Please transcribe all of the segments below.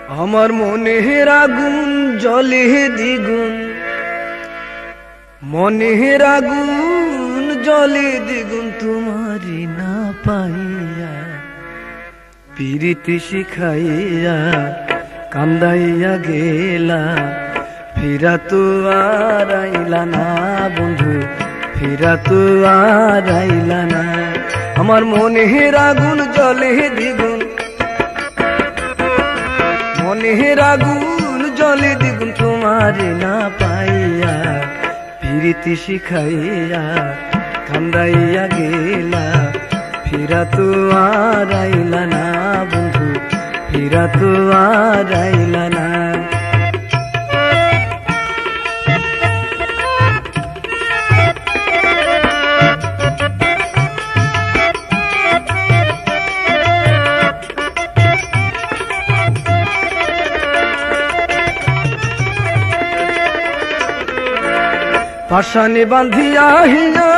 আমার মনের আগুন জ্বলে দ্বিগুণ, মনের আগুন জ্বলে দ্বিগুণ তোমারি না পাইয়া, পিরিতি শিখাইয়া কান্দাইয়া গেলা, ফিরা তো আর আইলা না বন্ধু, ফিরা তো আর আইলা না। আমার মনের আগুন জ্বলে দ্বিগুণ, মনের আগুন জ্বলে দ্বিগুণ তোমারে না পাইয়া, পিরিতি শিখাইয়া কান্দাইয়া গেলা, ফিরা তো আর আইলা না বন্ধু, ফিরা তো আর আইলা না। পাশানে বান্ধিয়া হিয়া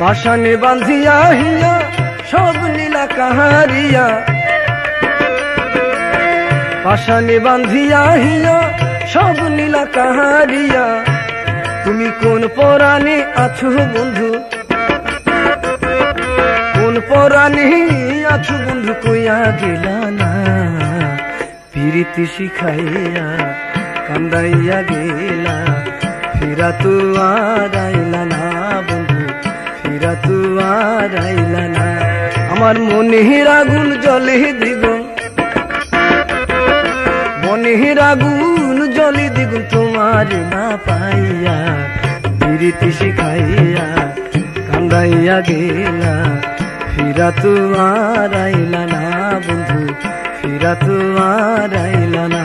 পাশানে বান্ধিয়া হিয়া সব নীলা কাহারিয়া, পাশানে বান্ধিয়া হিয়া সব নীলা কাহারিয়া, তুমি কোন পরাণে আছো বন্ধু, কোন পরাণে আছো বন্ধু কইয়া গেলা না, পিরিতি শিখাইয়া কান্দাইয়া গেলা, ফিরা তো আর আইলা না বন্ধু, ফিরা তো আর আইলা না। আমার মনের আগুন জ্বলে দ্বিগুণ, মনের আগুন জ্বলে দ্বিগুণ তোমার না পাইয়া, পিরিতি শিখাইয়া কান্দাইয়া গেলা, ফিরা তো আর আইলা না বন্ধু, ফিরা তো আর আইলা না।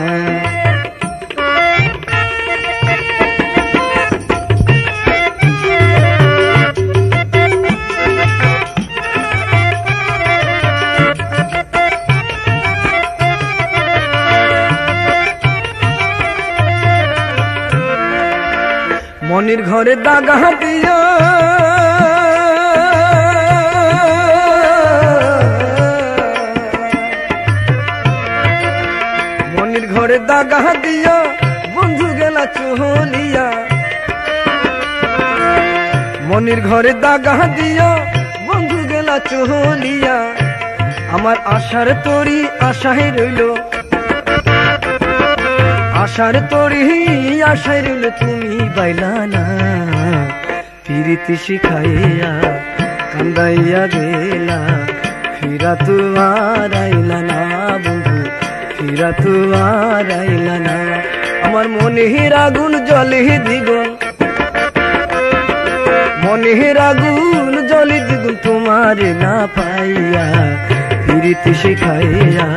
মনের ঘরে দাগা দিয়া ঘরে দাগা দিয়া বন্ধু গেলা চহলিয়া, মনের ঘরে দাগা দিয়া বন্ধু গেলা চহলিয়া, আমার আশার তরি আশায় রইল, আশার তরি আশায় রইল তুমি বাইলা না, পিরিতি শিখাইয়া কান্দাইয়া গেলা, ফিরা তো আর আইলা না বন্ধু, ফিরা তো আর আইলা না। আমার মনের আগুন জ্বলে দ্বিগুণ, মনের আগুন জ্বলে দ্বিগুণ তোমারে না পাইয়া, পিরিতি শিখাইয়া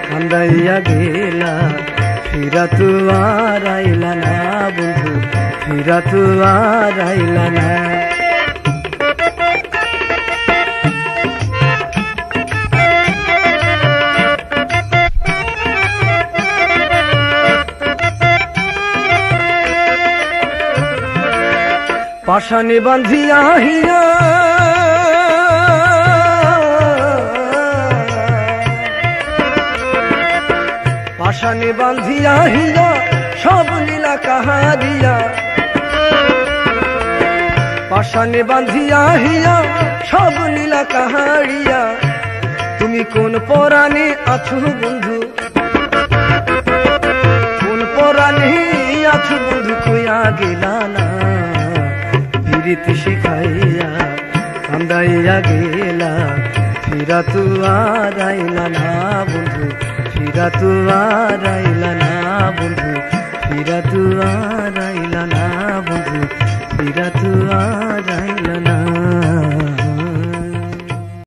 কান্দাইয়া গেলা, ফিরা তো আর আইলা না বন্ধু, ফিরা তো আর আইলা না। পাশানে বান্ধিয়া হিয়া পাশানে বান্ধিয়া হিয়া সব নীলা কাহারিয়া, পাশানে বান্ধিয়া হিয়া সব নীলা কাহারিয়া, তুমি কোন পরাণে আছো বন্ধু, কোন পরাণে আছো বন্ধু কইয়া গেলা না, পিরিতি শিখাইয়া কান্দাইয়া গেলা, ফিরা তো আর আইলা না বন্ধু, ফিরা তো আর